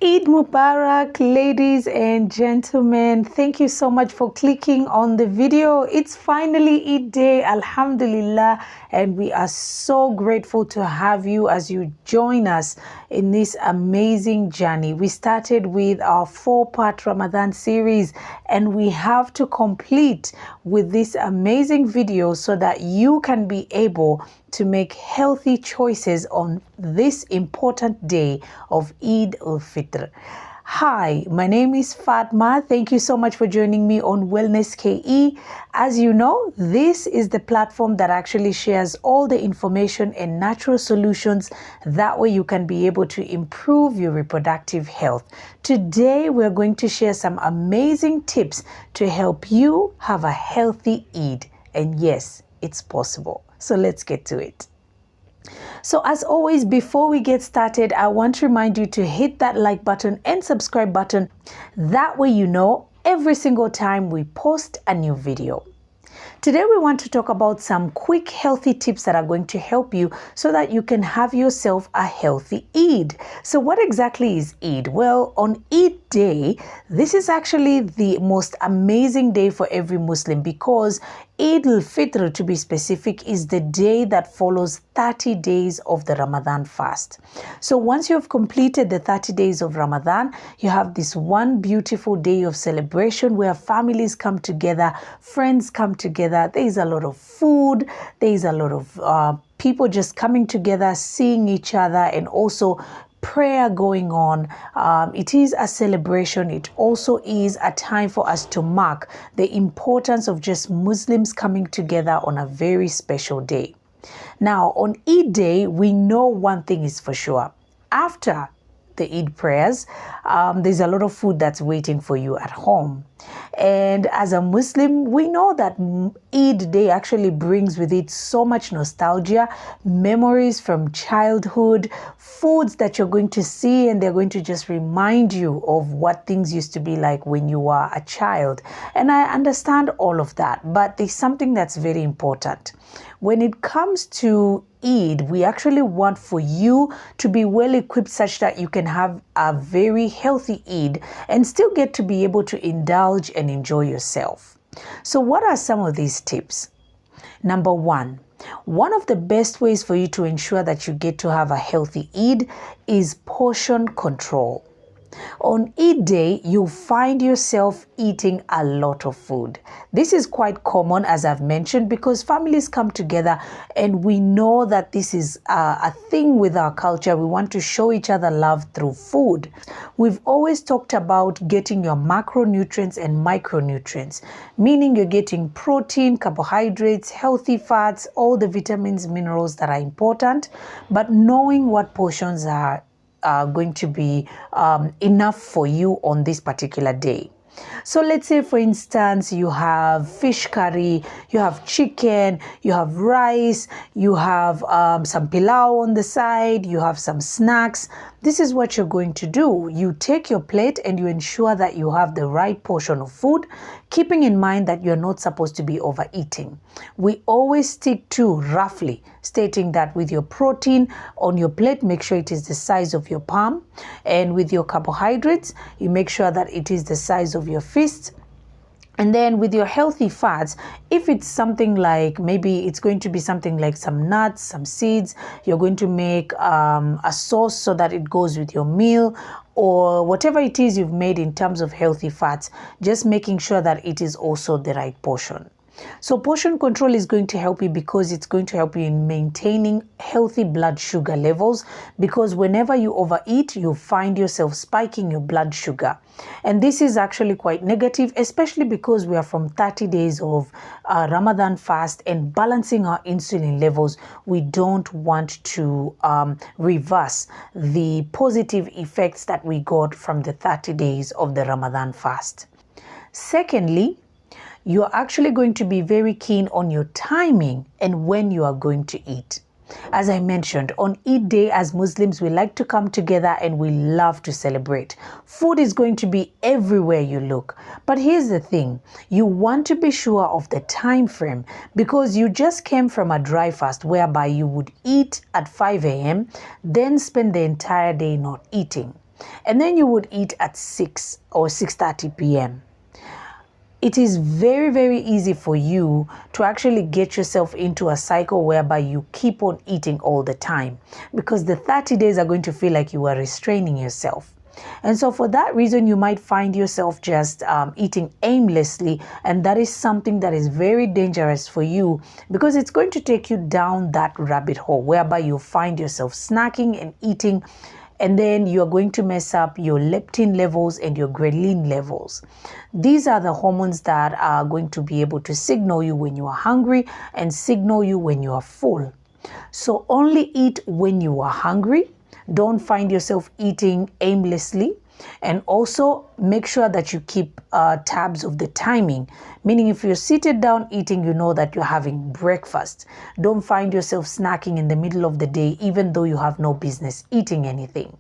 Eid Mubarak, ladies and gentlemen. Thank you so much for clicking on the video. It's finally Eid day, Alhamdulillah, and we are so grateful to have you as you join us in this amazing journey. We started with our 4-part Ramadan series, and we have to complete with this amazing video so that you can be able to make healthy choices on this important day of Eid al-Fitr. Hi, my name is Fatma. Thank you so much for joining me on WellnessKE. As you know, this is the platform that actually shares all the information and natural solutions. That way you can be able to improve your reproductive health. Today, we're going to share some amazing tips to help you have a healthy Eid. And yes, it's possible. So let's get to it. So as always, before we get started, I want to remind you to hit that like button and subscribe button. That way you know every single time we post a new video. Today we want to talk about some quick healthy tips that are going to help you so that you can have yourself a healthy Eid. So what exactly is Eid? Well, on Eid day, this is actually the most amazing day for every Muslim because Eid al-Fitr, to be specific, is the day that follows 30 days of the Ramadan fast. So once you have completed the 30 days of Ramadan, you have this one beautiful day of celebration where families come together, friends come together. There is a lot of food. There is a lot of people just coming together, seeing each other, and also prayer going on. It is a celebration. It also is a time for us to mark the importance of just Muslims coming together on a very special day. Now, on Eid day, we know one thing is for sure. After the Eid prayers, there's a lot of food that's waiting for you at home. And as a Muslim, we know that Eid day actually brings with it so much nostalgia, memories from childhood, foods that you're going to see, and they're going to just remind you of what things used to be like when you were a child. And I understand all of that, but there's something that's very important. When it comes to Eid, we actually want for you to be well equipped such that you can have a very healthy Eid and still get to be able to indulge and enjoy yourself. So what are some of these tips? Number one of the best ways for you to ensure that you get to have a healthy Eid is portion control. On Eid day, you find yourself eating a lot of food. This is quite common, as I've mentioned, because families come together and we know that this is a thing with our culture. We want to show each other love through food. We've always talked about getting your macronutrients and micronutrients, meaning you're getting protein, carbohydrates, healthy fats, all the vitamins, minerals that are important, but knowing what portions are going to be enough for you on this particular day. So let's say, for instance, you have fish curry, you have chicken, you have rice, you have some pilau on the side, you have some snacks. This is what you're going to do. You take your plate and you ensure that you have the right portion of food, keeping in mind that you're not supposed to be overeating. We always stick to roughly stating that with your protein on your plate, make sure it is the size of your palm. And with your carbohydrates, you make sure that it is the size of your fist. And then with your healthy fats, if it's something like, maybe it's going to be something like some nuts, some seeds, you're going to make a sauce so that it goes with your meal, or whatever it is you've made in terms of healthy fats, just making sure that it is also the right portion. So portion control is going to help you because it's going to help you in maintaining healthy blood sugar levels, because whenever you overeat, you find yourself spiking your blood sugar. And this is actually quite negative, especially because we are from 30 days of Ramadan fast and balancing our insulin levels. We don't want to reverse the positive effects that we got from the 30 days of the Ramadan fast. Secondly, you're actually going to be very keen on your timing and when you are going to eat. As I mentioned, on Eid day, as Muslims, we like to come together and we love to celebrate. Food is going to be everywhere you look. But here's the thing, you want to be sure of the time frame, because you just came from a dry fast whereby you would eat at 5 a.m., then spend the entire day not eating. and then you would eat at 6 or 6:30 p.m. It is very, very easy for you to actually get yourself into a cycle whereby you keep on eating all the time, because the 30 days are going to feel like you are restraining yourself. And so for that reason, you might find yourself just eating aimlessly, and that is something that is very dangerous for you, because it's going to take you down that rabbit hole whereby you find yourself snacking and eating, and then you're going to mess up your leptin levels and your ghrelin levels. These are the hormones that are going to be able to signal you when you are hungry and signal you when you are full. So only eat when you are hungry. Don't find yourself eating aimlessly. And also make sure that you keep tabs of the timing, meaning if you're seated down eating, you know that you're having breakfast. Don't find yourself snacking in the middle of the day, even though you have no business eating anything.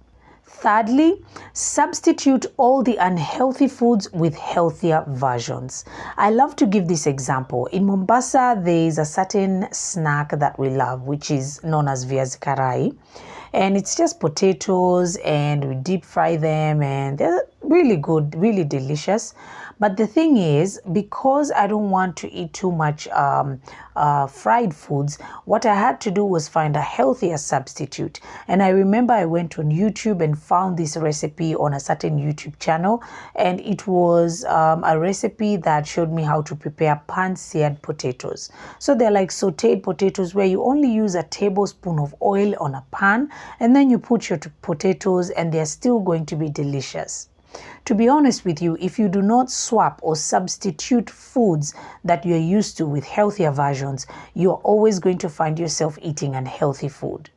Thirdly, substitute all the unhealthy foods with healthier versions. I love to give this example. In Mombasa, there is a certain snack that we love, which is known as viazi karai. And it's just potatoes, and we deep fry them, and they're really good, really delicious. But the thing is, because I don't want to eat too much fried foods, what I had to do was find a healthier substitute. And I remember I went on YouTube and found this recipe on a certain YouTube channel, and it was a recipe that showed me how to prepare pan-seared potatoes. So they're like sauteed potatoes where you only use a tablespoon of oil on a pan, and then you put your potatoes, and they're still going to be delicious. To be honest with you, if you do not swap or substitute foods that you're used to with healthier versions, you're always going to find yourself eating unhealthy food.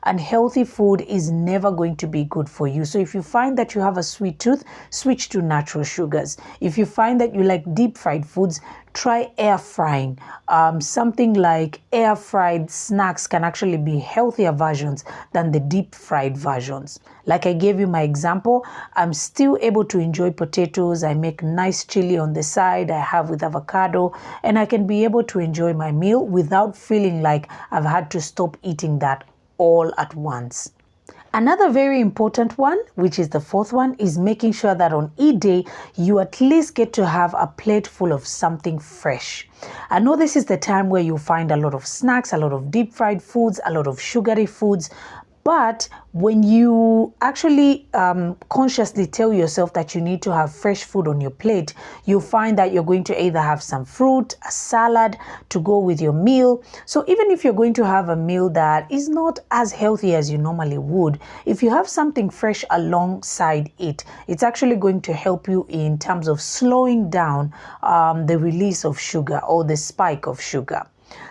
Unhealthy food is never going to be good for you. So if you find that you have a sweet tooth, switch to natural sugars. If you find that you like deep fried foods, try air frying. Something like air fried snacks can actually be healthier versions than the deep fried versions. Like I gave you my example, I'm still able to enjoy potatoes. I make nice chili on the side, I have with avocado, and I can be able to enjoy my meal without feeling like I've had to stop eating that all at once. Another very important one, which is the fourth one, is making sure that on eat day, you at least get to have a plate full of something fresh. I know this is the time where you find a lot of snacks, a lot of deep fried foods, a lot of sugary foods. But when you actually consciously tell yourself that you need to have fresh food on your plate, you'll find that you're going to either have some fruit, a salad to go with your meal. So even if you're going to have a meal that is not as healthy as you normally would, if you have something fresh alongside it, it's actually going to help you in terms of slowing down the release of sugar or the spike of sugar.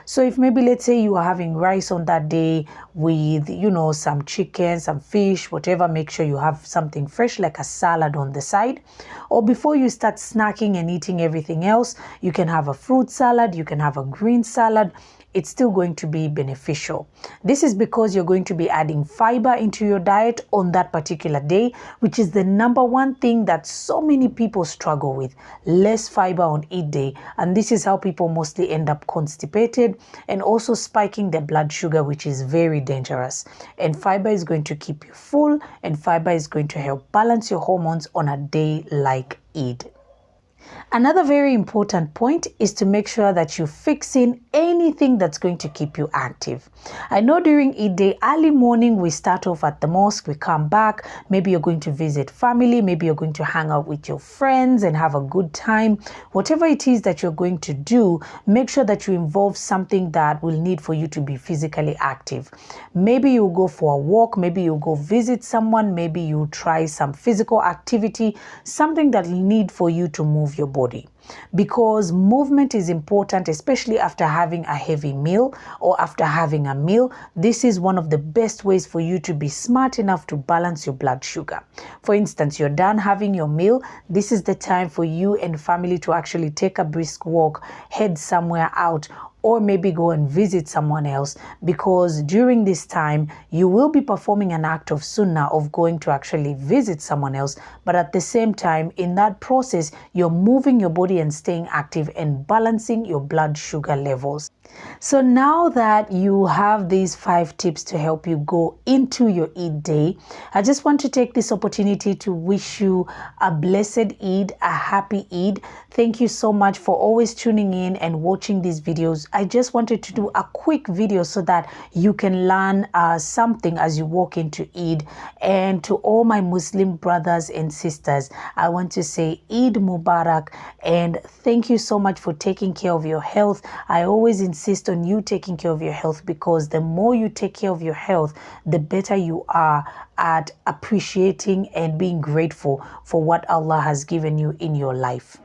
So if maybe let's say you are having rice on that day with, some chicken, some fish, whatever, make sure you have something fresh like a salad on the side. Or before you start snacking and eating everything else, you can have a fruit salad, you can have a green salad. It's still going to be beneficial. This is because you're going to be adding fiber into your diet on that particular day, which is the number one thing that so many people struggle with, less fiber on eat day. And this is how people mostly end up constipated and also spiking their blood sugar, which is very dangerous. And fiber is going to keep you full, and fiber is going to help balance your hormones on a day like Eid. Another very important point is to make sure that you fix in anything that's going to keep you active. I know during Eid day, early morning, we start off at the mosque, we come back, maybe you're going to visit family, maybe you're going to hang out with your friends and have a good time. Whatever it is that you're going to do, make sure that you involve something that will need for you to be physically active. Maybe you'll go for a walk, maybe you'll go visit someone, maybe you try some physical activity, something that will need for you to move your body, because movement is important, especially after having a heavy meal or after having a meal. This is one of the best ways for you to be smart enough to balance your blood sugar. For instance, you're done having your meal. This is the time for you and family to actually take a brisk walk, head somewhere out, or maybe go and visit someone else, because during this time, you will be performing an act of sunnah of going to actually visit someone else. But at the same time, in that process, you're moving your body and staying active and balancing your blood sugar levels. So now that you have these 5 tips to help you go into your Eid day, I just want to take this opportunity to wish you a blessed Eid, a happy Eid. Thank you so much for always tuning in and watching these videos. I just wanted to do a quick video so that you can learn something as you walk into Eid. And to all my Muslim brothers and sisters, I want to say Eid Mubarak, and thank you so much for taking care of your health. I always insist on you taking care of your health, because the more you take care of your health, the better you are at appreciating and being grateful for what Allah has given you in your life.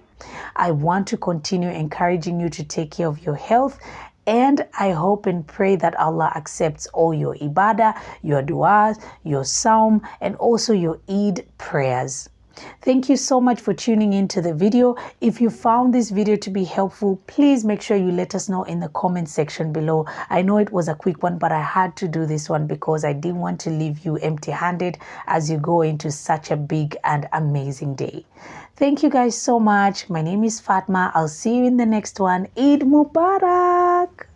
I want to continue encouraging you to take care of your health, and I hope and pray that Allah accepts all your ibadah, your du'as, your psalm, and also your Eid prayers. Thank you so much for tuning into the video. If you found this video to be helpful, please make sure you let us know in the comment section below. I know it was a quick one, but I had to do this one because I didn't want to leave you empty-handed as you go into such a big and amazing day. Thank you guys so much. My name is Fatma. I'll see you in the next one. Eid Mubarak.